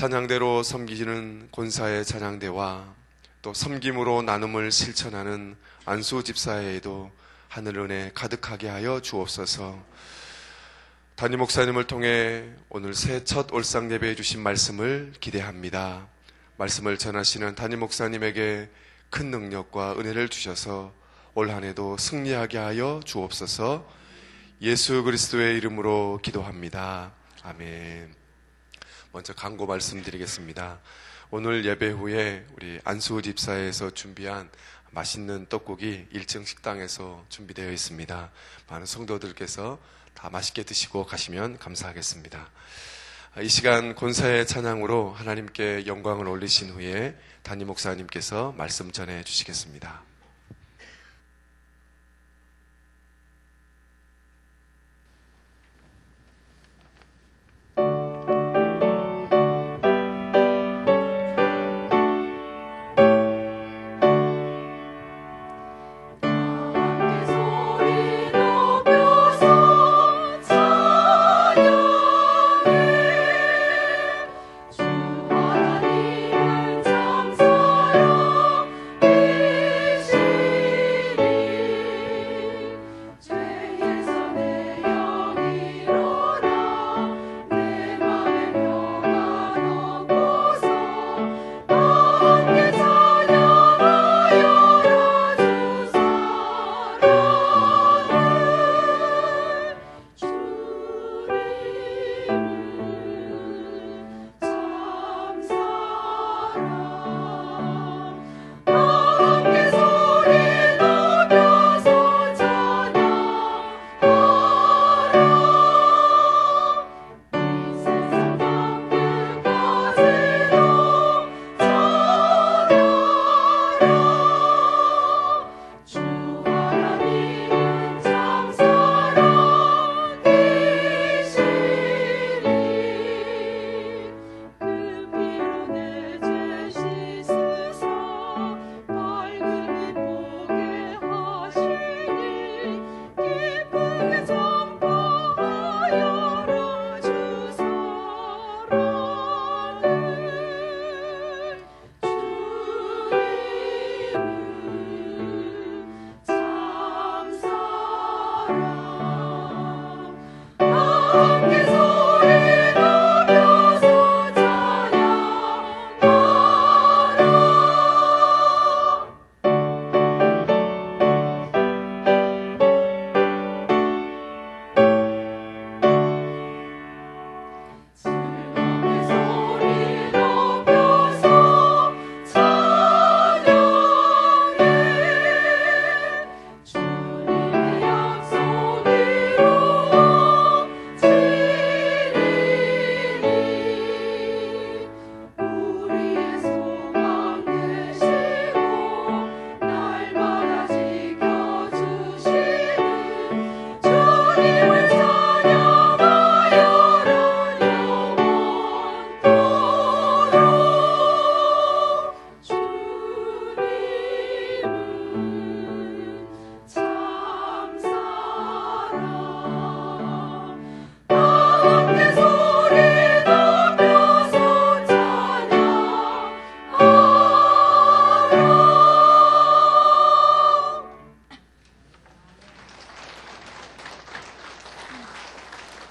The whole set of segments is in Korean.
찬양대로 섬기시는 권사의 찬양대와 또 섬김으로 나눔을 실천하는 안수 집사회에도 하늘 은혜 가득하게 하여 주옵소서. 담임 목사님을 통해 오늘 새 첫 올상 예배해 주신 말씀을 기대합니다. 말씀을 전하시는 담임 목사님에게 큰 능력과 은혜를 주셔서 올 한 해도 승리하게 하여 주옵소서. 예수 그리스도의 이름으로 기도합니다. 아멘. 먼저 광고 말씀드리겠습니다. 오늘 예배 후에 우리 안수 집사에서 준비한 맛있는 떡국이 1층 식당에서 준비되어 있습니다. 많은 성도들께서 다 맛있게 드시고 가시면 감사하겠습니다. 이 시간 권사의 찬양으로 하나님께 영광을 올리신 후에 담임 목사님께서 말씀 전해 주시겠습니다.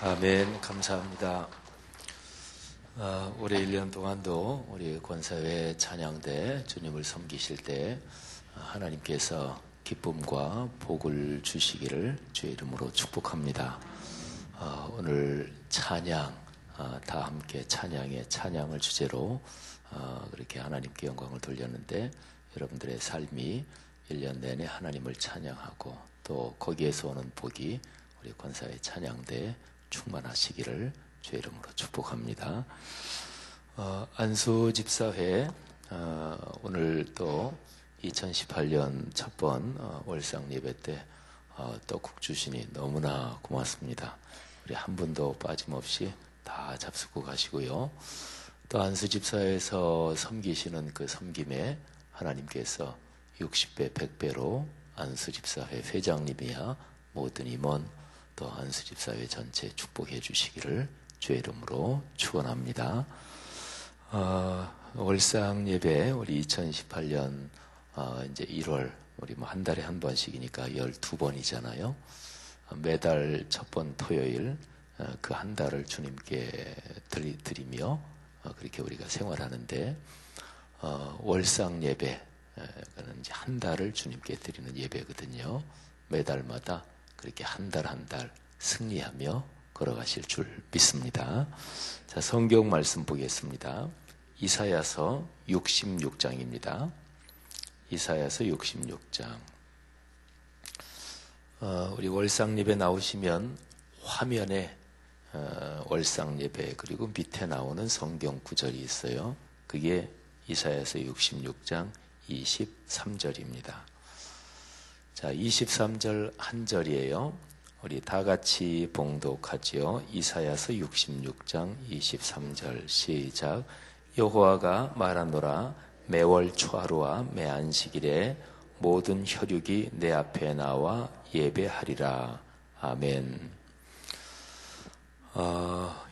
아멘. 감사합니다. 올해 1년 동안도 우리 권사회 찬양대 주님을 섬기실 때 하나님께서 기쁨과 복을 주시기를 주의 이름으로 축복합니다. 오늘 찬양, 다 함께 찬양을 주제로 그렇게 하나님께 영광을 돌렸는데, 여러분들의 삶이 1년 내내 하나님을 찬양하고 또 거기에서 오는 복이 우리 권사의 찬양대에 충만하시기를 주의 이름으로 축복합니다. 안수 집사회, 오늘 또 2018년 첫 번 월상 예배 때 떡국 주시니 너무나 고맙습니다. 우리 한 분도 빠짐없이 다 잡수고 가시고요. 또 안수 집사회에서 섬기시는 그 섬김에 하나님께서 60배, 100배로 안수 집사회 회장님이야 모든 임원 또 안수 집사회 전체 축복해 주시기를 주의 이름으로 축원합니다. 월상 예배 우리 2018년 이제 1월 우리 뭐 한 달에 한 번씩이니까 12번이잖아요. 매달 첫 번 토요일 그 한 달을 주님께 드리며 그렇게 우리가 생활하는데 월상 예배 그는 이제 한 달을 주님께 드리는 예배거든요. 매달마다 그렇게 한 달 한 달 승리하며 걸어가실 줄 믿습니다. 자, 성경 말씀 보겠습니다. 이사야서 66장입니다. 이사야서 66장. 우리 월상 예배 나오시면 화면에 월상 예배 그리고 밑에 나오는 성경 구절이 있어요. 그게 이사야서 66장 23절입니다. 자, 23절 한 절이에요. 우리 다 같이 봉독하지요. 이사야서 66장 23절 시작. 여호와가 말하노라. 매월 초하루와 매안식일에 모든 혈육이 내 앞에 나와 예배하리라. 아멘.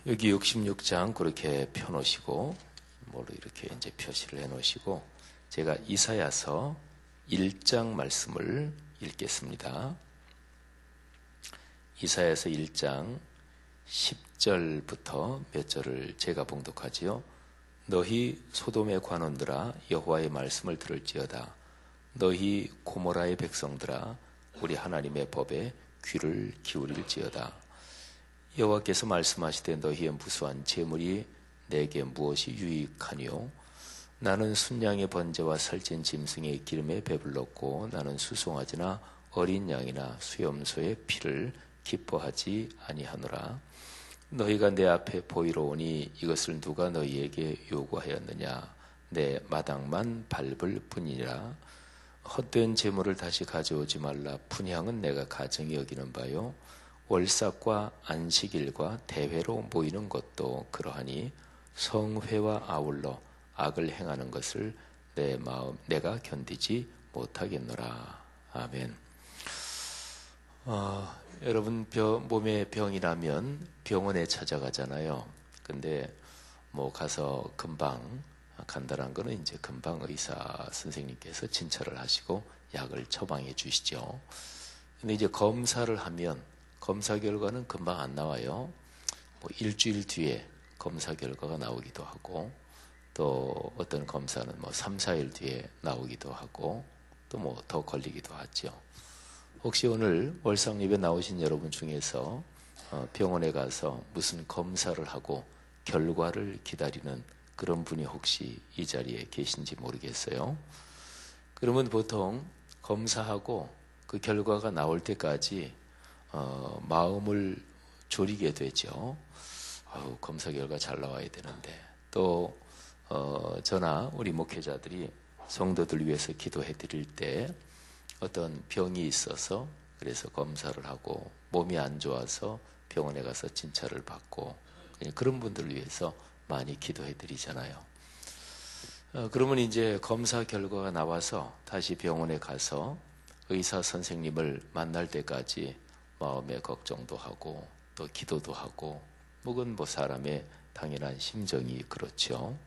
여기 66장 그렇게 펴놓으시고 뭐로 이렇게 이제 표시를 해놓으시고 제가 이사야서 1장 말씀을 읽겠습니다. 이사야서 1장 10절부터 몇 절을 제가 봉독하지요. 너희 소돔의 관원들아 여호와의 말씀을 들을지어다. 너희 고모라의 백성들아 우리 하나님의 법에 귀를 기울일지어다. 여호와께서 말씀하시되 너희의 무수한 재물이 내게 무엇이 유익하니요? 나는 순양의 번제와 살찐 짐승의 기름에 배불렀고 나는 수송아지나 어린 양이나 수염소의 피를 기뻐하지 아니하노라. 너희가 내 앞에 보이러 오니 이것을 누가 너희에게 요구하였느냐? 내 마당만 밟을 뿐이라. 헛된 재물을 다시 가져오지 말라. 분향은 내가 가증히 여기는 바요. 월삭과 안식일과 대회로 모이는 것도 그러하니 성회와 아울러 악을 행하는 것을 내가 견디지 못하겠노라. 아멘. 여러분 몸에 병이 나면 병원에 찾아가잖아요. 근데 뭐 가서 금방 간단한 거는 이제 금방 의사 선생님께서 진찰을 하시고 약을 처방해 주시죠. 근데 이제 검사를 하면 검사 결과는 금방 안 나와요. 뭐 일주일 뒤에 검사 결과가 나오기도 하고 또 어떤 검사는 뭐 3, 4일 뒤에 나오기도 하고 또 뭐 더 걸리기도 하죠. 혹시 오늘 월상 예배 나오신 여러분 중에서 병원에 가서 무슨 검사를 하고 결과를 기다리는 그런 분이 혹시 이 자리에 계신지 모르겠어요. 그러면 보통 검사하고 그 결과가 나올 때까지 마음을 졸이게 되죠. 검사 결과 잘 나와야 되는데 또 저나 우리 목회자들이 성도들 위해서 기도해 드릴 때 어떤 병이 있어서 그래서 검사를 하고 몸이 안 좋아서 병원에 가서 진찰을 받고 그런 분들을 위해서 많이 기도해 드리잖아요. 그러면 이제 검사 결과가 나와서 다시 병원에 가서 의사 선생님을 만날 때까지 마음의 걱정도 하고 또 기도도 하고 혹은 뭐 사람의 당연한 심정이 그렇죠.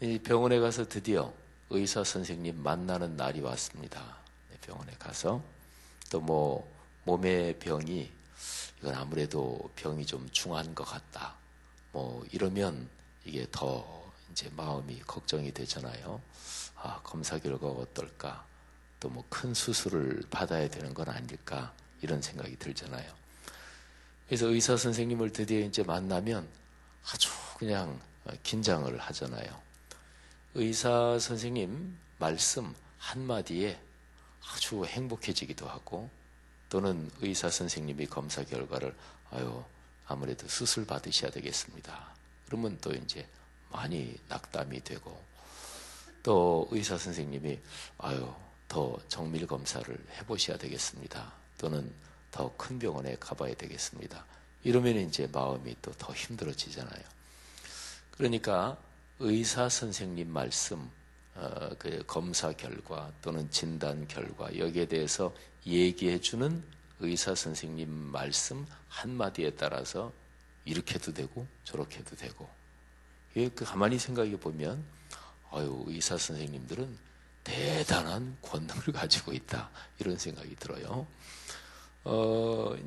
이 병원에 가서 드디어 의사 선생님 만나는 날이 왔습니다. 병원에 가서 또 뭐 몸의 병이 이건 아무래도 병이 좀 중한 것 같다. 뭐 이러면 이게 더 이제 마음이 걱정이 되잖아요. 검사 결과가 어떨까? 또 뭐 큰 수술을 받아야 되는 건 아닐까? 이런 생각이 들잖아요. 그래서 의사 선생님을 드디어 이제 만나면 아주 그냥 긴장을 하잖아요. 의사 선생님 말씀 한마디에 아주 행복해지기도 하고 또는 의사 선생님이 검사 결과를 아무래도 수술 받으셔야 되겠습니다. 그러면 또 이제 많이 낙담이 되고 또 의사 선생님이 더 정밀 검사를 해보셔야 되겠습니다. 또는 더 큰 병원에 가봐야 되겠습니다. 이러면 이제 마음이 또 더 힘들어지잖아요. 그러니까 의사 선생님 말씀, 그 검사 결과 또는 진단 결과 여기에 대해서 얘기해주는 의사 선생님 말씀 한마디에 따라서 이렇게 해도 되고 저렇게 해도 되고 가만히 생각해 보면 의사 선생님들은 대단한 권능을 가지고 있다, 이런 생각이 들어요.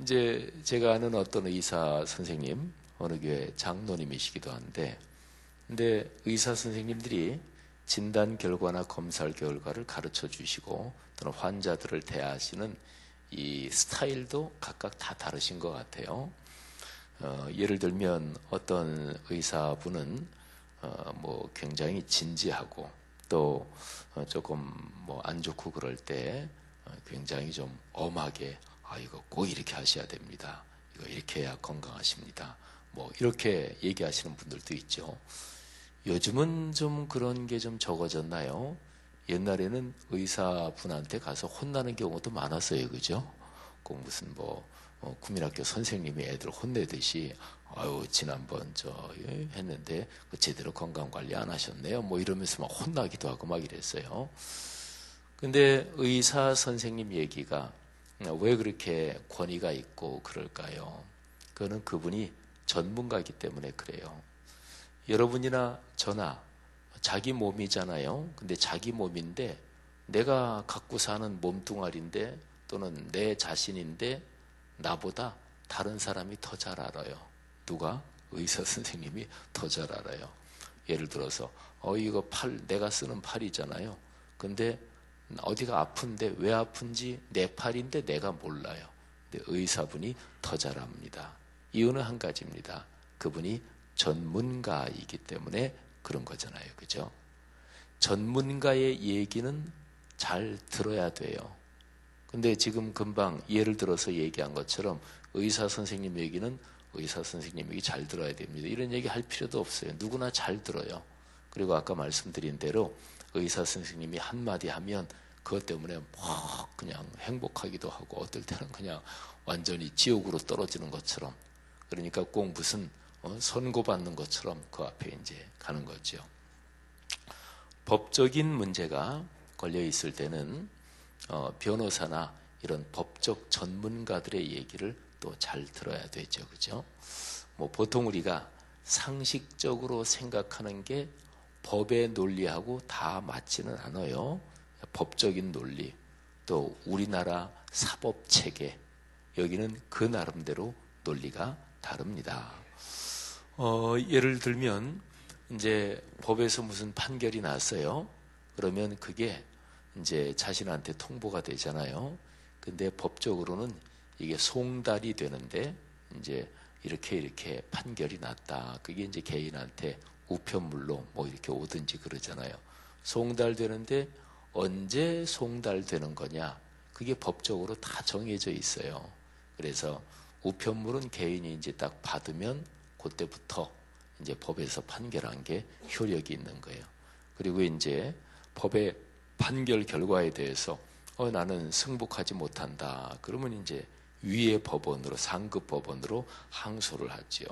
이제 제가 아는 어떤 의사 선생님, 어느 교회 장로님이시기도 한데, 근데 의사 선생님들이 진단 결과나 검사 결과를 가르쳐 주시고 또는 환자들을 대하시는 이 스타일도 각각 다 다르신 것 같아요. 예를 들면 어떤 의사분은 뭐 굉장히 진지하고, 또 조금 뭐 안 좋고 그럴 때 굉장히 좀 엄하게 이거 꼭 이렇게 하셔야 됩니다, 이거 이렇게 해야 건강하십니다, 뭐 이렇게 얘기하시는 분들도 있죠. 요즘은 좀 그런 게 좀 적어졌나요? 옛날에는 의사분한테 가서 혼나는 경우도 많았어요, 그죠? 꼭 무슨 국민학교 선생님이 애들 혼내듯이 지난번 했는데 제대로 건강관리 안 하셨네요, 뭐 이러면서 막 혼나기도 하고 막 이랬어요. 근데 의사 선생님 얘기가 왜 그렇게 권위가 있고 그럴까요? 그거는 그분이 전문가이기 때문에 그래요. 여러분이나 저나 자기 몸이잖아요. 근데 자기 몸인데 내가 갖고 사는 몸뚱아리인데, 또는 내 자신인데 나보다 다른 사람이 더 잘 알아요. 누가? 의사 선생님이 더 잘 알아요. 예를 들어서 이거 내가 쓰는 팔이잖아요. 근데 어디가 아픈데 왜 아픈지 내 팔인데 내가 몰라요. 근데 의사분이 더 잘 압니다. 이유는 한 가지입니다. 그분이 전문가이기 때문에 그런 거잖아요, 그죠? 전문가의 얘기는 잘 들어야 돼요. 근데 지금 금방 예를 들어서 얘기한 것처럼 의사 선생님 얘기는 의사 선생님에게 잘 들어야 됩니다, 이런 얘기 할 필요도 없어요. 누구나 잘 들어요. 그리고 아까 말씀드린 대로 의사 선생님이 한마디 하면 그것 때문에 막 그냥 행복하기도 하고, 어떨 때는 그냥 완전히 지옥으로 떨어지는 것처럼, 그러니까 꼭 무슨 선고받는 것처럼 그 앞에 이제 가는 거죠. 법적인 문제가 걸려 있을 때는 변호사나 이런 법적 전문가들의 얘기를 또 잘 들어야 되죠, 그죠? 보통 우리가 상식적으로 생각하는 게 법의 논리하고 다 맞지는 않아요. 법적인 논리, 또 우리나라 사법 체계, 여기는 그 나름대로 논리가 다릅니다. 예를 들면 이제 법에서 무슨 판결이 났어요. 그러면 그게 이제 자신한테 통보가 되잖아요. 근데 법적으로는 이게 송달이 되는데, 이제 이렇게 판결이 났다, 그게 이제 개인한테 우편물로 뭐 이렇게 오든지 그러잖아요. 송달되는데 언제 송달되는 거냐, 그게 법적으로 다 정해져 있어요. 그래서 우편물은 개인이 이제 딱 받으면 그때부터 이제 법에서 판결한 게 효력이 있는 거예요. 그리고 이제 법의 판결 결과에 대해서 나는 승복하지 못한다, 그러면 이제 위의 법원으로, 상급 법원으로 항소를 하지요.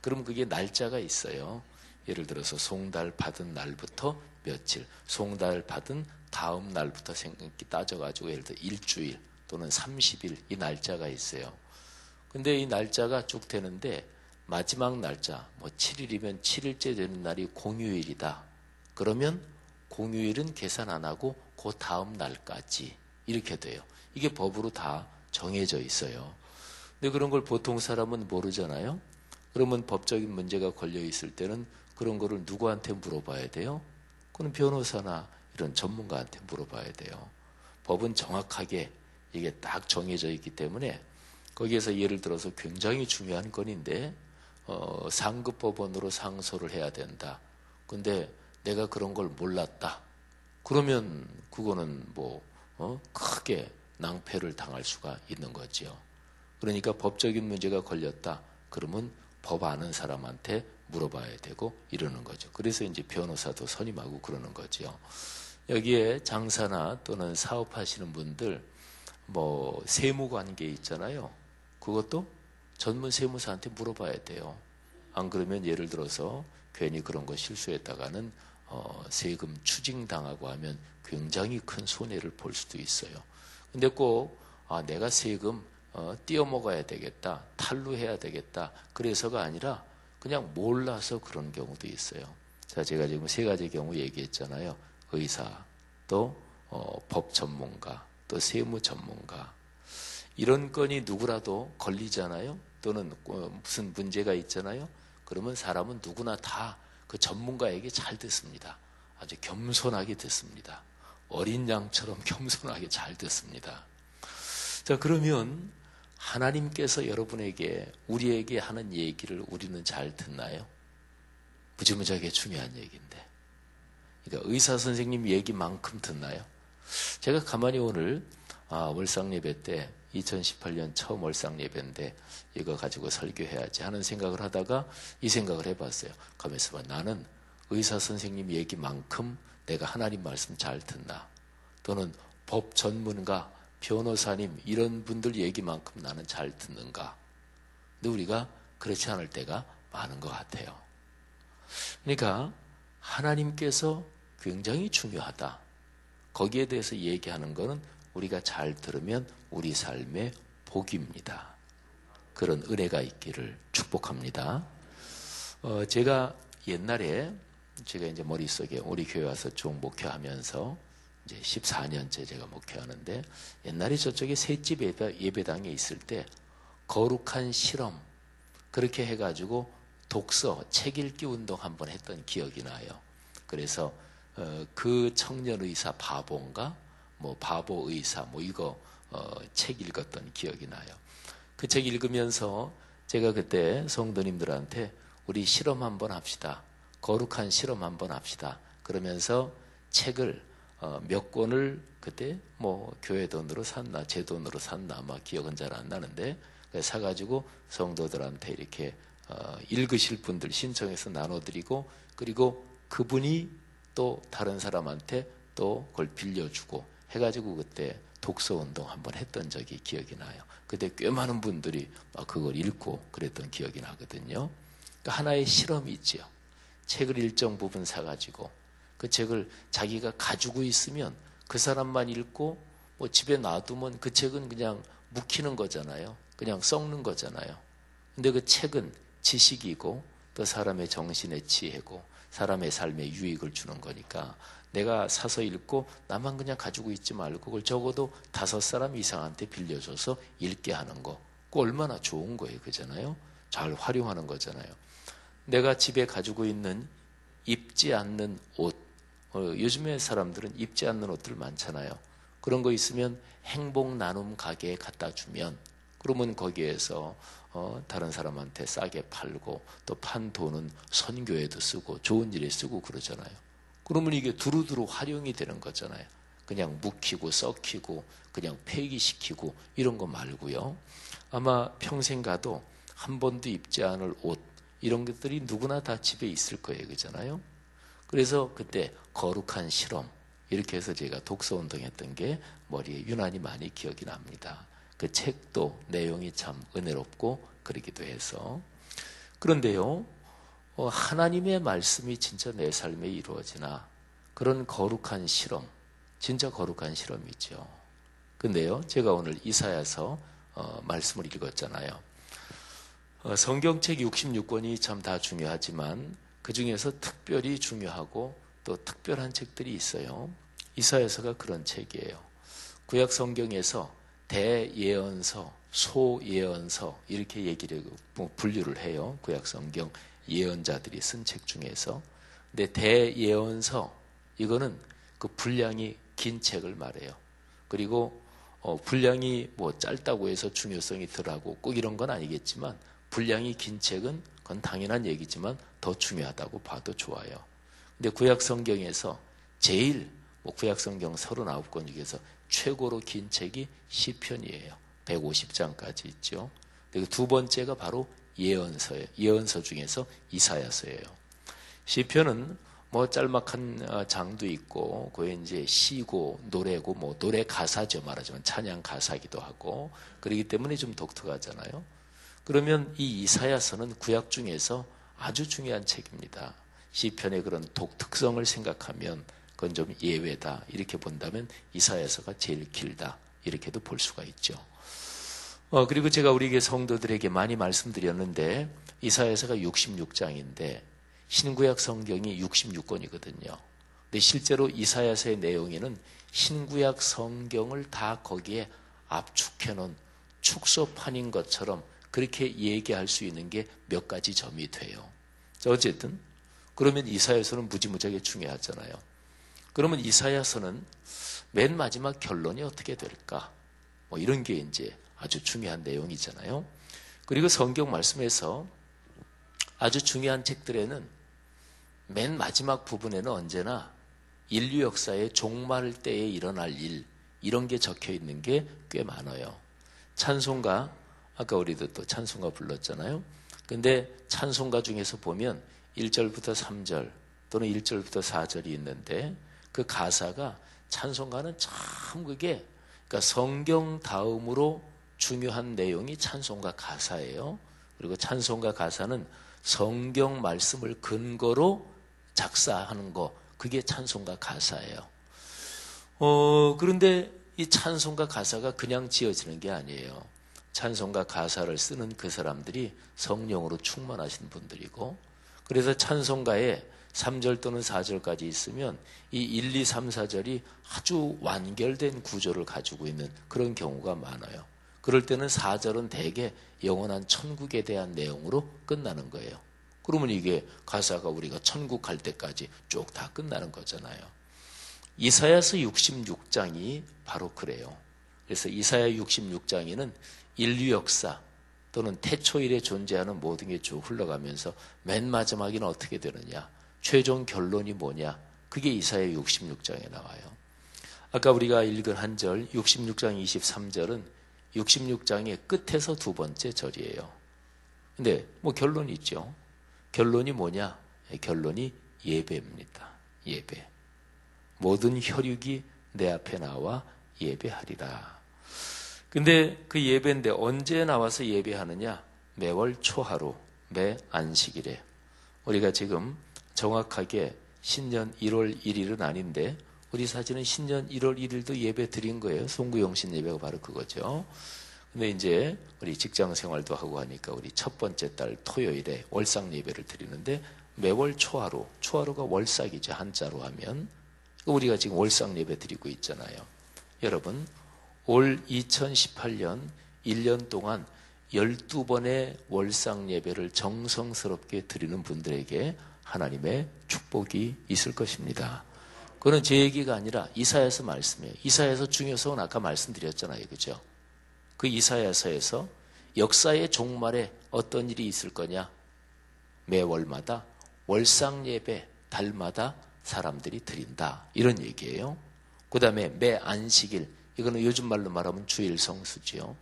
그럼 그게 날짜가 있어요. 예를 들어서 송달 받은 날부터 며칠, 송달 받은 다음 날부터 따져가지고 예를 들어 일주일 또는 30일, 이 날짜가 있어요. 근데 이 날짜가 쭉 되는데 마지막 날짜, 7일이면 7일째 되는 날이 공휴일이다. 그러면 공휴일은 계산 안 하고 그 다음 날까지 이렇게 돼요. 이게 법으로 다 정해져 있어요. 근데 그런 걸 보통 사람은 모르잖아요. 그러면 법적인 문제가 걸려 있을 때는 그런 거를 누구한테 물어봐야 돼요? 그건 변호사나 이런 전문가한테 물어봐야 돼요. 법은 정확하게 이게 딱 정해져 있기 때문에 거기에서 예를 들어서 굉장히 중요한 건인데 상급 법원으로 상소를 해야 된다. 근데 내가 그런 걸 몰랐다. 그러면 그거는 크게 낭패를 당할 수가 있는 거죠. 그러니까 법적인 문제가 걸렸다. 그러면 법 아는 사람한테 물어봐야 되고 이러는 거죠. 그래서 이제 변호사도 선임하고 그러는 거죠. 여기에 장사나 또는 사업하시는 분들 세무관계 있잖아요. 그것도 전문 세무사한테 물어봐야 돼요. 안 그러면 예를 들어서 괜히 그런 거 실수했다가는 세금 추징당하고 하면 굉장히 큰 손해를 볼 수도 있어요. 근데 꼭 내가 세금 띄어먹어야 되겠다, 탈루해야 되겠다, 그래서가 아니라 그냥 몰라서 그런 경우도 있어요. 자, 제가 지금 세 가지 경우 얘기했잖아요. 의사, 또 법 전문가, 또 세무 전문가. 이런 건이 누구라도 걸리잖아요. 또는 무슨 문제가 있잖아요. 그러면 사람은 누구나 다 그 전문가에게 잘 듣습니다. 아주 겸손하게 듣습니다. 어린 양처럼 겸손하게 잘 듣습니다. 자, 그러면 하나님께서 여러분에게, 우리에게 하는 얘기를 우리는 잘 듣나요? 무지무지하게 중요한 얘기인데. 그러니까 의사 선생님 얘기만큼 듣나요? 제가 가만히 오늘 월상 예배 때 2018년 처음 월상 예배인데 이거 가지고 설교해야지 하는 생각을 하다가 이 생각을 해봤어요. 가만있어 봐. 나는 의사 선생님 얘기만큼 내가 하나님 말씀 잘 듣나? 또는 법 전문가, 변호사님 이런 분들 얘기만큼 나는 잘 듣는가? 근데 우리가 그렇지 않을 때가 많은 것 같아요. 그러니까 하나님께서 굉장히 중요하다. 거기에 대해서 얘기하는 것은 우리가 잘 들으면 우리 삶의 복입니다. 그런 은혜가 있기를 축복합니다. 제가 옛날에 제가 이제 머릿속에 우리 교회 와서 쭉 목회하면서 이제 14년째 제가 목회하는데 옛날에 저쪽에 셋집 예배당에 있을 때 거룩한 실험 그렇게 해가지고 독서, 책 읽기 운동 한번 했던 기억이 나요. 그래서 그 청년 의사 바보인가? 뭐 바보 의사 뭐 이거 책 읽었던 기억이 나요. 그 책 읽으면서 제가 그때 성도님들한테 우리 실험 한번 합시다. 거룩한 실험 한번 합시다. 그러면서 책을 몇 권을 그때 뭐 교회 돈으로 샀나 제 돈으로 샀나 아마 기억은 잘 안 나는데 사가지고 성도들한테 이렇게 읽으실 분들 신청해서 나눠드리고 그리고 그분이 또 다른 사람한테 또 그걸 빌려주고 해가지고 그때 독서운동 한번 했던 적이 기억이 나요. 그때 꽤 많은 분들이 막 그걸 읽고 그랬던 기억이 나거든요. 그러니까 하나의 실험이 있죠. 책을 일정 부분 사가지고 그 책을 자기가 가지고 있으면 그 사람만 읽고 뭐 집에 놔두면 그 책은 그냥 묵히는 거잖아요. 그냥 썩는 거잖아요. 근데 그 책은 지식이고 또 사람의 정신의 지혜고 사람의 삶에 유익을 주는 거니까 내가 사서 읽고 나만 그냥 가지고 있지 말고 그걸 적어도 5사람 이상한테 빌려줘서 읽게 하는 거 그거 얼마나 좋은 거예요. 그잖아요. 잘 활용하는 거잖아요. 내가 집에 가지고 있는 입지 않는 옷 요즘에 사람들은 입지 않는 옷들 많잖아요. 그런 거 있으면 행복 나눔 가게에 갖다 주면 그러면 거기에서 다른 사람한테 싸게 팔고 또 판 돈은 선교에도 쓰고 좋은 일에 쓰고 그러잖아요. 그러면 이게 두루두루 활용이 되는 거잖아요. 그냥 묵히고 썩히고 그냥 폐기시키고 이런 거 말고요. 아마 평생 가도 한 번도 입지 않을 옷 이런 것들이 누구나 다 집에 있을 거예요. 그잖아요. 그래서 그때 거룩한 실험 이렇게 해서 제가 독서운동했던 게 머리에 유난히 많이 기억이 납니다. 그 책도 내용이 참 은혜롭고 그러기도 해서 그런데요. 하나님의 말씀이 진짜 내 삶에 이루어지나 그런 거룩한 실험 진짜 거룩한 실험이죠. 근데요. 제가 오늘 이사야서 말씀을 읽었잖아요. 성경책 66권이 참 다 중요하지만 그 중에서 특별히 중요하고 또 특별한 책들이 있어요. 이사야서가 그런 책이에요. 구약 성경에서 대예언서, 소예언서 이렇게 얘기를 분류를 해요. 구약 성경 예언자들이 쓴 책 중에서. 근데 대예언서 이거는 그 분량이 긴 책을 말해요. 그리고 분량이 뭐 짧다고 해서 중요성이 덜하고 꼭 이런 건 아니겠지만 분량이 긴 책은 그건 당연한 얘기지만 더 중요하다고 봐도 좋아요. 근데 구약 성경에서 제일 구약 성경 39권 중에서 최고로 긴 책이 시편이에요. 150장까지 있죠. 그리고 두 번째가 바로 예언서예요. 예언서 중에서 이사야서예요. 시편은 뭐 짤막한 장도 있고 그에 이제 시고 노래고 뭐 노래 가사죠. 말하자면 찬양 가사기도 하고 그렇기 때문에 좀 독특하잖아요. 그러면 이 이사야서는 구약 중에서 아주 중요한 책입니다. 시편의 그런 독특성을 생각하면 그건 좀 예외다 이렇게 본다면 이사야서가 제일 길다 이렇게도 볼 수가 있죠. 그리고 제가 우리에게 성도들에게 많이 말씀드렸는데 이사야서가 66장인데 신구약 성경이 66권이거든요. 근데 실제로 이사야서의 내용에는 신구약 성경을 다 거기에 압축해 놓은 축소판인 것처럼 그렇게 얘기할 수 있는 게 몇 가지 점이 돼요. 자, 어쨌든 그러면 이사야서는 무지무지하게 중요하잖아요. 그러면 이사야서는 맨 마지막 결론이 어떻게 될까? 뭐 이런 게 이제 아주 중요한 내용이잖아요. 그리고 성경 말씀에서 아주 중요한 책들에는 맨 마지막 부분에는 언제나 인류 역사의 종말 때에 일어날 일, 이런 게 적혀 있는 게 꽤 많아요. 찬송가, 아까 우리도 또 찬송가 불렀잖아요. 근데 찬송가 중에서 보면 1절부터 3절 또는 1절부터 4절이 있는데 그 가사가 찬송가는 참 그게 그러니까 성경 다음으로 중요한 내용이 찬송가 가사예요. 그리고 찬송가 가사는 성경 말씀을 근거로 작사하는 거, 그게 찬송가 가사예요. 그런데 이 찬송가 가사가 그냥 지어지는 게 아니에요. 찬송가 가사를 쓰는 그 사람들이 성령으로 충만하신 분들이고, 그래서 찬송가에 3절 또는 4절까지 있으면 이 1, 2, 3, 4절이 아주 완결된 구조를 가지고 있는 그런 경우가 많아요. 그럴 때는 4절은 대개 영원한 천국에 대한 내용으로 끝나는 거예요. 그러면 이게 가사가 우리가 천국 갈 때까지 쭉 다 끝나는 거잖아요. 이사야서 66장이 바로 그래요. 그래서 이사야 66장에는 인류 역사 또는 태초일에 존재하는 모든 게 쭉 흘러가면서 맨 마지막에는 어떻게 되느냐, 최종 결론이 뭐냐, 그게 이사야 66장에 나와요. 아까 우리가 읽은 한 절 66장 23절은 66장의 끝에서 두 번째 절이에요. 근데 뭐 결론이 있죠. 결론이 뭐냐? 결론이 예배입니다. 예배. 모든 혈육이 내 앞에 나와 예배하리라. 근데 그 예배인데 언제 나와서 예배하느냐? 매월 초하루, 매 안식일에. 우리가 지금 정확하게 신년 1월 1일은 아닌데 우리 사실은 신년 1월 1일도 예배 드린 거예요. 송구영신 예배가 바로 그거죠. 근데 이제 우리 직장 생활도 하고 하니까 우리 첫 번째 달 토요일에 월삭 예배를 드리는데 매월 초하루, 초하루가 월삭이죠. 한자로 하면. 우리가 지금 월삭 예배 드리고 있잖아요. 여러분, 올 2018년 1년 동안 12번의 월삭 예배를 정성스럽게 드리는 분들에게 하나님의 축복이 있을 것입니다. 그건 제 얘기가 아니라 이사야서 말씀이에요. 이사야서 중요성은 아까 말씀드렸잖아요. 그죠? 그 이사야서에서 역사의 종말에 어떤 일이 있을 거냐? 매월마다 월삭 예배, 달마다 사람들이 드린다. 이런 얘기예요. 그 다음에 매 안식일, 이거는 요즘 말로 말하면 주일 성수지요.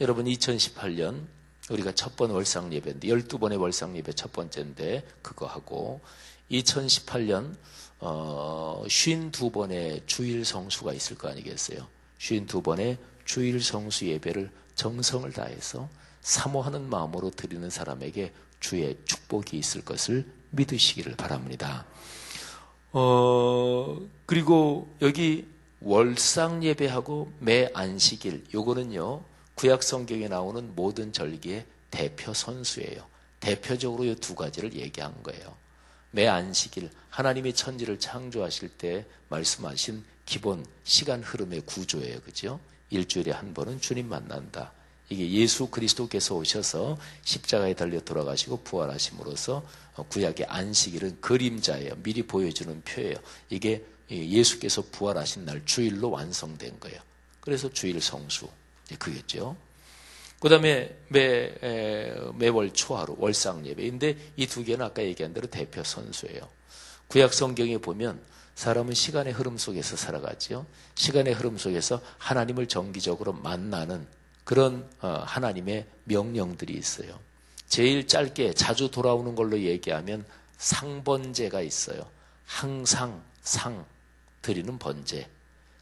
여러분 2018년 우리가 첫 번 월삭 예배인데 12번의 월삭 예배 첫 번째인데 그거 하고 2018년 52번의 주일 성수가 있을 거 아니겠어요. 52번의 주일 성수 예배를 정성을 다해서 사모하는 마음으로 드리는 사람에게 주의 축복이 있을 것을 믿으시기를 바랍니다. 그리고 여기 월삭 예배하고 매 안식일, 요거는요 구약 성경에 나오는 모든 절기의 대표 선수예요. 대표적으로 이 두 가지를 얘기한 거예요. 매 안식일, 하나님이 천지를 창조하실 때 말씀하신 기본 시간 흐름의 구조예요. 그죠? 일주일에 한 번은 주님 만난다. 이게 예수 그리스도께서 오셔서 십자가에 달려 돌아가시고 부활하심으로써 구약의 안식일은 그림자예요. 미리 보여주는 표예요. 이게 예수께서 부활하신 날 주일로 완성된 거예요. 그래서 주일 성수. 그겠죠. 그 다음에 매월 초하루, 월삭 예배인데 이 두 개는 아까 얘기한 대로 대표 선수예요. 구약 성경에 보면 사람은 시간의 흐름 속에서 살아가죠. 시간의 흐름 속에서 하나님을 정기적으로 만나는 그런 하나님의 명령들이 있어요. 제일 짧게 자주 돌아오는 걸로 얘기하면 상번제가 있어요. 항상 상 드리는 번제.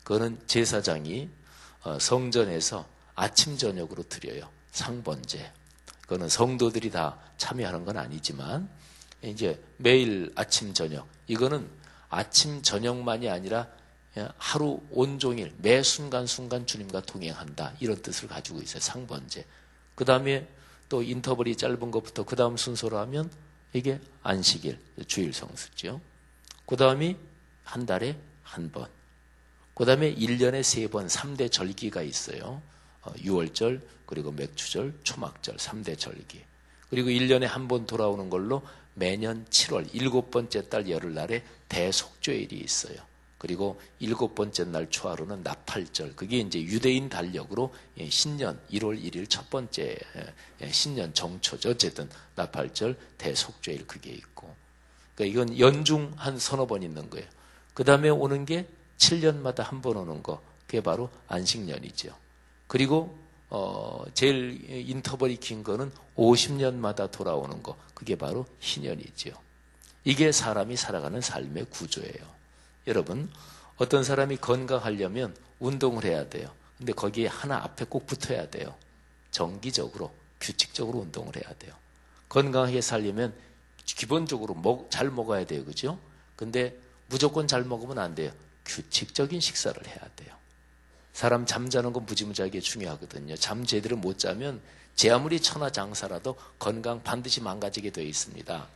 그거는 제사장이 성전에서 아침 저녁으로 드려요. 상번제. 그거는 성도들이 다 참여하는 건 아니지만 이제 매일 아침 저녁. 이거는 아침 저녁만이 아니라 하루 온종일 매 순간순간 주님과 동행한다. 이런 뜻을 가지고 있어요. 상번제. 그 다음에 또 인터벌이 짧은 것부터 그 다음 순서로 하면 이게 안식일, 주일 성수죠. 그 다음에 한 달에 한 번. 그 다음에 1년에 3번 3대 절기가 있어요. 6월절, 그리고 맥추절, 초막절 3대 절기. 그리고 1년에 한 번 돌아오는 걸로 매년 7월 7번째 달 열흘날에 대속죄일이 있어요. 그리고 7번째 날 초하루는 나팔절. 그게 이제 유대인 달력으로 신년 1월 1일 첫 번째 신년 정초죠. 어쨌든 나팔절, 대속죄일 그게 있고. 그러니까 이건 연중 한 서너 번 있는 거예요. 그 다음에 오는 게 7년마다 한 번 오는 거. 그게 바로 안식년이죠. 그리고 제일 인터벌이 긴 거는 50년마다 돌아오는 거. 그게 바로 희년이죠. 이게 사람이 살아가는 삶의 구조예요. 여러분, 어떤 사람이 건강하려면 운동을 해야 돼요. 근데 거기에 하나 앞에 꼭 붙어야 돼요. 정기적으로, 규칙적으로 운동을 해야 돼요. 건강하게 살려면 기본적으로 잘 먹어야 돼요. 그죠? 근데 무조건 잘 먹으면 안 돼요. 규칙적인 식사를 해야 돼요. 사람 잠자는 건 무지무지하게 중요하거든요. 잠 제대로 못 자면 제 아무리 천하장사라도 건강 반드시 망가지게 되어 있습니다.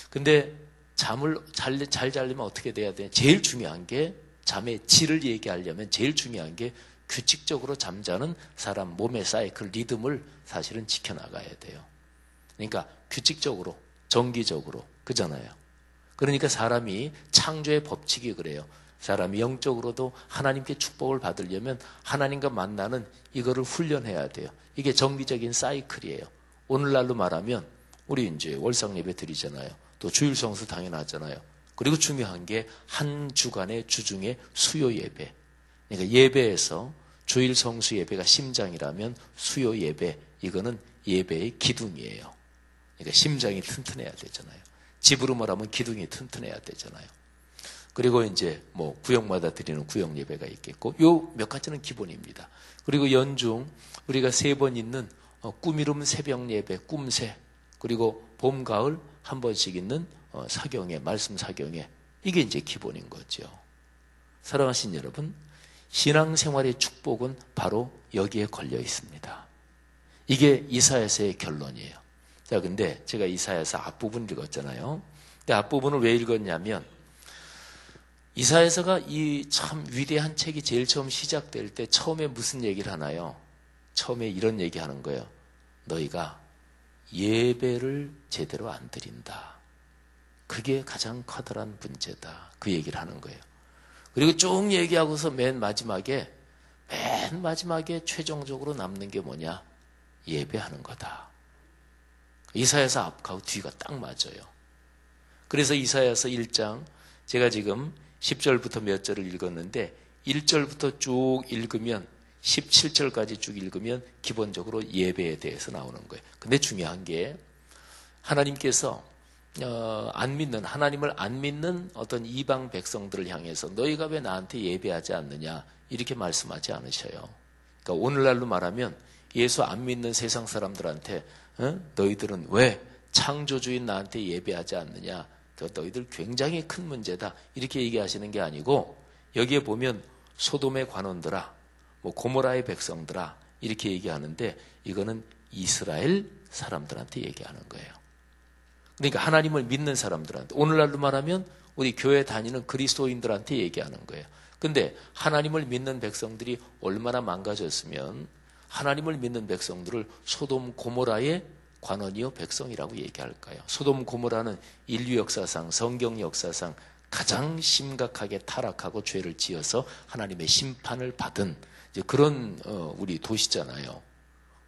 근데 잠을 잘 자려면 어떻게 돼야 돼요? 제일 중요한 게 잠의 질을 얘기하려면 제일 중요한 게 규칙적으로 잠자는 사람 몸의 사이클 리듬을 사실은 지켜나가야 돼요. 그러니까 규칙적으로, 정기적으로, 그잖아요. 그러니까 사람이 창조의 법칙이 그래요. 사람이 영적으로도 하나님께 축복을 받으려면 하나님과 만나는 이거를 훈련해야 돼요. 이게 정기적인 사이클이에요. 오늘날로 말하면 우리 이제 월상 예배 드리잖아요. 또 주일 성수 당연하잖아요. 그리고 중요한 게 한 주간의 주중에 수요 예배. 그러니까 예배에서 주일 성수 예배가 심장이라면 수요 예배, 이거는 예배의 기둥이에요. 그러니까 심장이 튼튼해야 되잖아요. 집으로 말하면 기둥이 튼튼해야 되잖아요. 그리고 이제 뭐 구역마다 드리는 구역 예배가 있겠고, 요 몇 가지는 기본입니다. 그리고 연중 우리가 3번 있는 꿈이름 새벽 예배, 꿈새, 그리고 봄, 가을 한 번씩 있는 사경회, 말씀 사경회, 이게 이제 기본인 거죠. 사랑하신 여러분, 신앙생활의 축복은 바로 여기에 걸려 있습니다. 이게 이사야서의 결론이에요. 자, 근데 제가 이사야서 앞부분 읽었잖아요. 근데 앞부분을 왜 읽었냐면, 이사야서가 이 참 위대한 책이 제일 처음 시작될 때 처음에 무슨 얘기를 하나요? 처음에 이런 얘기 하는 거예요. 너희가 예배를 제대로 안 드린다. 그게 가장 커다란 문제다. 그 얘기를 하는 거예요. 그리고 쭉 얘기하고서 맨 마지막에 최종적으로 남는 게 뭐냐? 예배하는 거다. 이사야서 앞하고 뒤가 딱 맞아요. 그래서 이사야서 1장, 제가 지금 10절부터 몇 절을 읽었는데 1절부터 쭉 읽으면 17절까지 쭉 읽으면 기본적으로 예배에 대해서 나오는 거예요. 근데 중요한 게 하나님께서 하나님을 안 믿는 어떤 이방 백성들을 향해서 너희가 왜 나한테 예배하지 않느냐 이렇게 말씀하지 않으셔요. 그러니까 오늘날로 말하면 예수 안 믿는 세상 사람들한테 너희들은 왜 창조주인 나한테 예배하지 않느냐, 너희들 굉장히 큰 문제다 이렇게 얘기하시는 게 아니고, 여기에 보면 소돔의 관원들아, 뭐 고모라의 백성들아 이렇게 얘기하는데 이거는 이스라엘 사람들한테 얘기하는 거예요. 그러니까 하나님을 믿는 사람들한테, 오늘날로 말하면 우리 교회 다니는 그리스도인들한테 얘기하는 거예요. 근데 하나님을 믿는 백성들이 얼마나 망가졌으면 하나님을 믿는 백성들을 소돔 고모라의 관원이요 백성이라고 얘기할까요? 소돔 고모라는 인류 역사상, 성경 역사상 가장 심각하게 타락하고 죄를 지어서 하나님의 심판을 받은 이제 그런 우리 도시잖아요.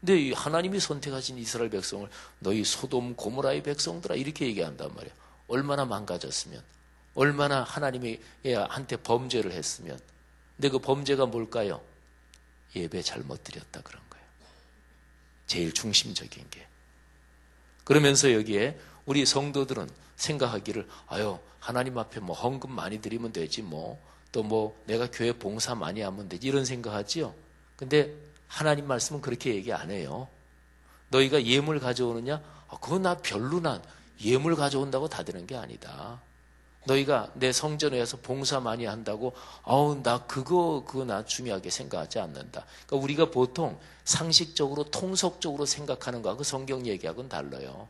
근데 하나님이 선택하신 이스라엘 백성을 너희 소돔 고모라의 백성들아 이렇게 얘기한단 말이에요. 얼마나 망가졌으면, 얼마나 하나님한테 범죄를 했으면. 근데 그 범죄가 뭘까요? 예배 잘못 드렸다 그런 거예요. 제일 중심적인 게. 그러면서 여기에 우리 성도들은 생각하기를 하나님 앞에 뭐 헌금 많이 드리면 되지 또 내가 교회 봉사 많이 하면 되지 이런 생각하지요. 근데 하나님 말씀은 그렇게 얘기 안 해요. 너희가 예물 가져오느냐? 그거 나 별로나 예물 가져온다고 다 되는 게 아니다. 너희가 내 성전에 와서 봉사 많이 한다고 나 그거 나 중요하게 생각하지 않는다. 그러니까 우리가 보통 상식적으로 통속적으로 생각하는 거하고 성경 얘기하고는 달라요.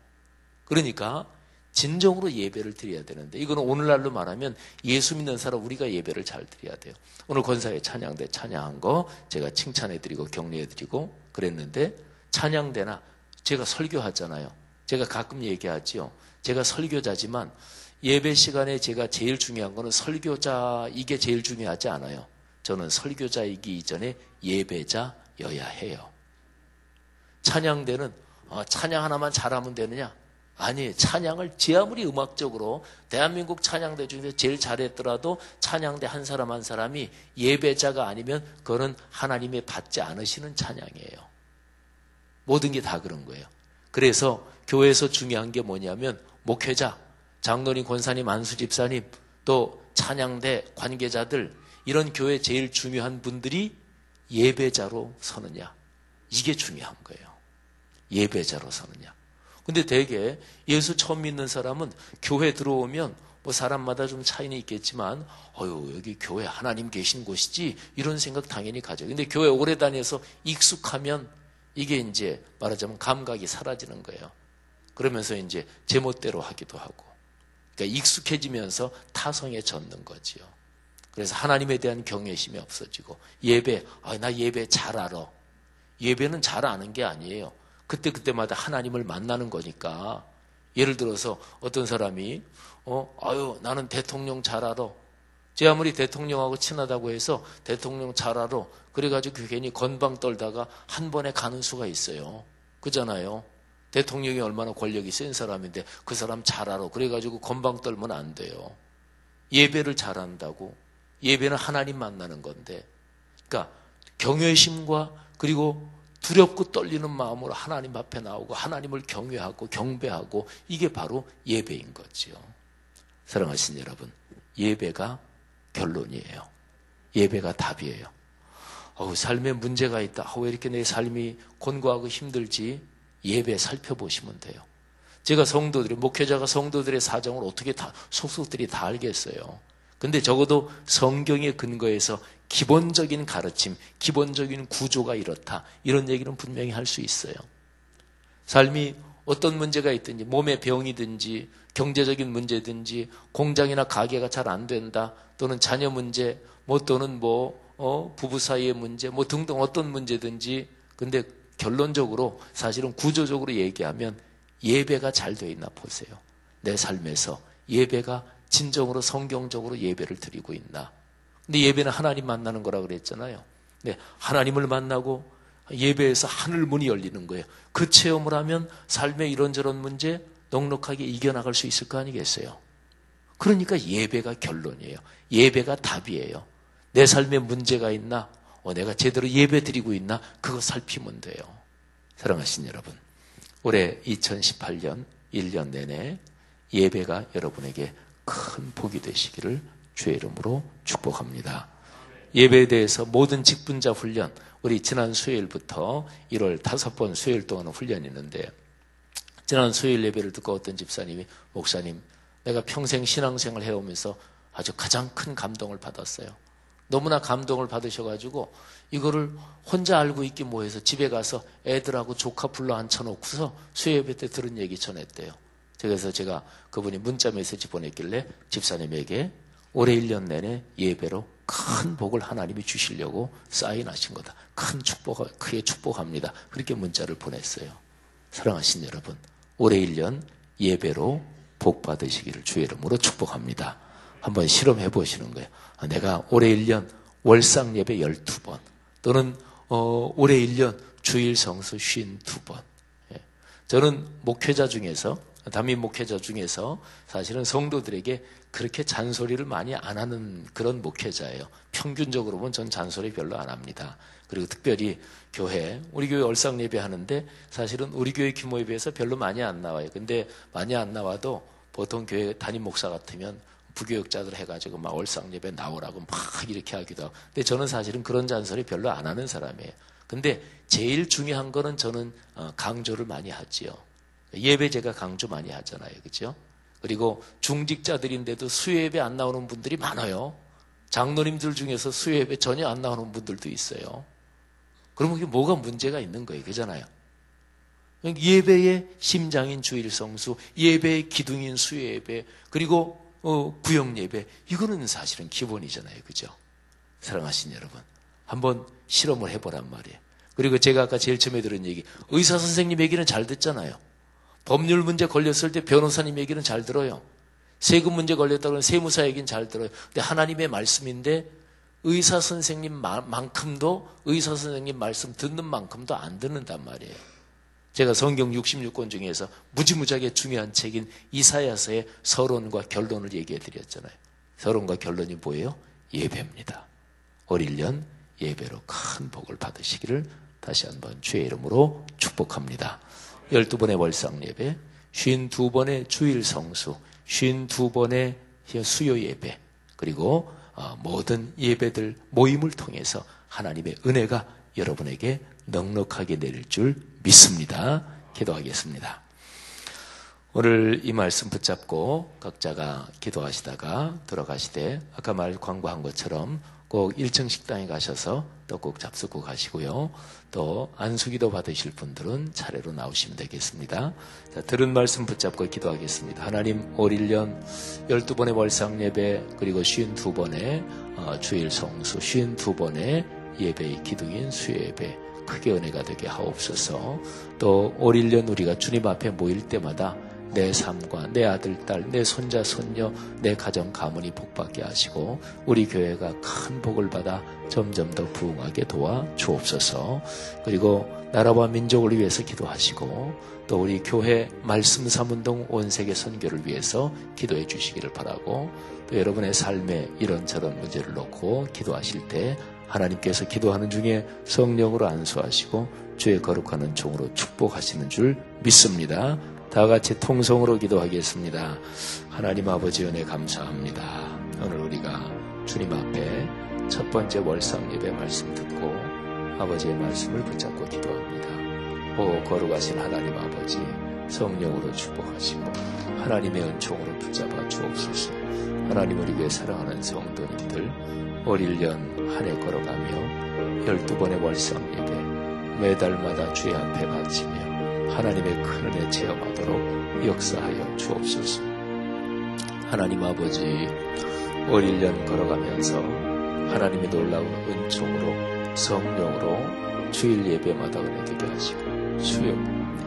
그러니까 진정으로 예배를 드려야 되는데, 이거는 오늘날로 말하면 예수 믿는 사람 우리가 예배를 잘 드려야 돼요. 오늘 권사회 찬양대 찬양한 거 제가 칭찬해드리고 격려해드리고 그랬는데, 찬양대나 제가 설교하잖아요. 제가 가끔 얘기하지요. 제가 설교자지만 예배 시간에 제가 제일 중요한 거는 설교자, 이게 제일 중요하지 않아요. 저는 설교자이기 이전에 예배자여야 해요. 찬양대는 찬양 하나만 잘하면 되느냐? 아니, 찬양을 제 아무리 음악적으로 대한민국 찬양대 중에서 제일 잘했더라도 찬양대 한 사람 한 사람이 예배자가 아니면 그거는 하나님의 받지 않으시는 찬양이에요. 모든 게 다 그런 거예요. 그래서 교회에서 중요한 게 뭐냐면 목회자, 장로님, 권사님, 안수 집사님, 또 찬양대 관계자들, 이런 교회 제일 중요한 분들이 예배자로 서느냐, 이게 중요한 거예요. 예배자로 서느냐. 근데 대개 예수 처음 믿는 사람은 교회 들어오면 뭐 사람마다 좀 차이는 있겠지만 여기 교회 하나님 계신 곳이지, 이런 생각 당연히 가져요. 근데 교회 오래 다녀서 익숙하면 이게 이제 말하자면 감각이 사라지는 거예요. 그러면서 이제 제멋대로 하기도 하고, 그러니까 익숙해지면서 타성에 젖는 거지요. 그래서 하나님에 대한 경외심이 없어지고, 예배, 나 예배 잘 알아. 예배는 잘 아는 게 아니에요. 그때그때마다 하나님을 만나는 거니까. 예를 들어서 어떤 사람이 나는 대통령 잘 알아. 제 아무리 대통령하고 친하다고 해서 대통령 잘 알아. 그래가지고 괜히 건방 떨다가 한 번에 가는 수가 있어요. 그잖아요. 대통령이 얼마나 권력이 센 사람인데 그 사람 잘 알아. 그래가지고 건방 떨면 안 돼요. 예배를 잘한다고. 예배는 하나님 만나는 건데. 그러니까 경외심과 그리고 두렵고 떨리는 마음으로 하나님 앞에 나오고 하나님을 경외하고 경배하고, 이게 바로 예배인 거지요. 사랑하신 여러분, 예배가 결론이에요. 예배가 답이에요. 삶에 문제가 있다. 왜 이렇게 내 삶이 곤고하고 힘들지? 예배 살펴보시면 돼요. 제가 목회자가 성도들의 사정을 어떻게 다 속속들이 다 알겠어요. 근데 적어도 성경의 근거에서 기본적인 가르침, 기본적인 구조가 이렇다, 이런 얘기는 분명히 할 수 있어요. 삶이 어떤 문제가 있든지, 몸에 병이든지 경제적인 문제든지 공장이나 가게가 잘 안 된다, 또는 자녀 문제, 또는 부부 사이의 문제, 등등 어떤 문제든지, 근데 결론적으로 사실은 구조적으로 얘기하면 예배가 잘 돼 있나 보세요. 내 삶에서 예배가 진정으로 성경적으로 예배를 드리고 있나. 근데 예배는 하나님 만나는 거라고 그랬잖아요. 네, 하나님을 만나고 예배에서 하늘 문이 열리는 거예요. 그 체험을 하면 삶의 이런저런 문제 넉넉하게 이겨나갈 수 있을 거 아니겠어요. 그러니까 예배가 결론이에요. 예배가 답이에요. 내 삶에 문제가 있나? 내가 제대로 예배 드리고 있나? 그거 살피면 돼요. 사랑하신 여러분, 올해 2018년 1년 내내 예배가 여러분에게 큰 복이 되시기를 주의 이름으로 축복합니다. 예배에 대해서 모든 직분자 훈련, 우리 지난 수요일부터 1월 5번 수요일 동안 훈련이 있는데, 지난 수요일 예배를 듣고 어떤 집사님이, 목사님, 내가 평생 신앙생활 해오면서 아주 가장 큰 감동을 받았어요. 너무나 감동을 받으셔가지고 이거를 혼자 알고 있기 뭐해서 집에 가서 애들하고 조카 불러 앉혀놓고서 수요예배 때 들은 얘기 전했대요. 그래서 제가 그분이 문자 메시지 보냈길래 집사님에게 올해 1년 내내 예배로 큰 복을 하나님이 주시려고 사인하신 거다. 크게 축복합니다. 그렇게 문자를 보냈어요. 사랑하신 여러분, 올해 1년 예배로 복 받으시기를 주의 이름으로 축복합니다. 한번 실험해 보시는 거예요. 내가 올해 1년 월상 예배 12번, 또는 올해 1년 주일 성수 52번. 저는 목회자 중에서, 담임 목회자 중에서 사실은 성도들에게 그렇게 잔소리를 많이 안 하는 그런 목회자예요. 평균적으로 보면 전 잔소리 별로 안 합니다. 그리고 특별히 우리 교회 월상 예배 하는데 사실은 우리 교회 규모에 비해서 별로 많이 안 나와요. 근데 많이 안 나와도 보통 교회 담임 목사 같으면 부교육자들 해가지고 막 월상 예배 나오라고 막 이렇게 하기도 하고. 근데 저는 사실은 그런 잔소리 별로 안 하는 사람이에요. 근데 제일 중요한 거는 저는 강조를 많이 하지요. 예배 제가 강조 많이 하잖아요. 그렇죠? 그리고 중직자들인데도 수요예배 안 나오는 분들이 많아요. 장로님들 중에서 수요예배 전혀 안 나오는 분들도 있어요. 그러면 이게 뭐가 문제가 있는 거예요. 그잖아요. 예배의 심장인 주일 성수, 예배의 기둥인 수요 예배, 그리고 구역 예배, 이거는 사실은 기본이잖아요. 그죠? 사랑하신 여러분, 한번 실험을 해보란 말이에요. 그리고 제가 아까 제일 처음에 들은 얘기, 의사 선생님 얘기는 잘 듣잖아요. 법률 문제 걸렸을 때 변호사님 얘기는 잘 들어요. 세금 문제 걸렸다 그러면 세무사 얘기는 잘 들어요. 근데 하나님의 말씀인데 의사 선생님만큼도, 의사 선생님 말씀 듣는 만큼도 안 듣는단 말이에요. 제가 성경 66권 중에서 무지무지하게 중요한 책인 이사야서의 서론과 결론을 얘기해 드렸잖아요. 서론과 결론이 뭐예요? 예배입니다. 올 1년 예배로 큰 복을 받으시기를 다시 한번 주의 이름으로 축복합니다. 12번의 월상 예배, 52번의 주일 성수, 52번의 수요 예배, 그리고 모든 예배들 모임을 통해서 하나님의 은혜가 여러분에게 넉넉하게 내릴 줄 믿습니다. 기도하겠습니다. 오늘 이 말씀 붙잡고 각자가 기도하시다가 들어가시되 아까 광고한 것처럼 꼭 1층 식당에 가셔서 떡국 잡수고 가시고요. 또 안수기도 받으실 분들은 차례로 나오시면 되겠습니다. 자, 들은 말씀 붙잡고 기도하겠습니다. 하나님, 올 1년 12번의 월상 예배, 그리고 52번의 주일 성수, 52번의 예배의 기둥인 수요 예배, 크게 은혜가 되게 하옵소서. 또 올 1년 우리가 주님 앞에 모일 때마다 내 삶과 내 아들, 딸, 내 손자, 손녀, 내 가정, 가문이 복받게 하시고 우리 교회가 큰 복을 받아 점점 더 부흥하게 도와 주옵소서. 그리고 나라와 민족을 위해서 기도하시고 또 우리 교회 말씀 삼운동 온 세계 선교를 위해서 기도해 주시기를 바라고, 또 여러분의 삶에 이런저런 문제를 놓고 기도하실 때 하나님께서 기도하는 중에 성령으로 안수하시고 주의 거룩한 종으로 축복하시는 줄 믿습니다. 다 같이 통성으로 기도하겠습니다. 하나님 아버지 은혜 감사합니다. 오늘 우리가 주님 앞에 첫 번째 월상 예배 말씀 듣고 아버지의 말씀을 붙잡고 기도합니다. 오 거룩하신 하나님 아버지, 성령으로 축복하시고 하나님의 은총으로 붙잡아 주옵소서. 하나님, 우리 교회 사랑하는 성도님들 올 1년 한 해 걸어가며 12번의 월상 예배 매달마다 주의 앞에 바치며 하나님의 큰 은혜 체험하도록 역사하여 주옵소서. 하나님 아버지, 올 1년 걸어가면서 하나님의 놀라운 은총으로 성령으로 주일 예배마다 은혜 되게 하시고 수요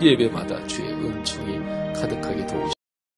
예배마다 주의 은총이 가득하게 도우시옵소서.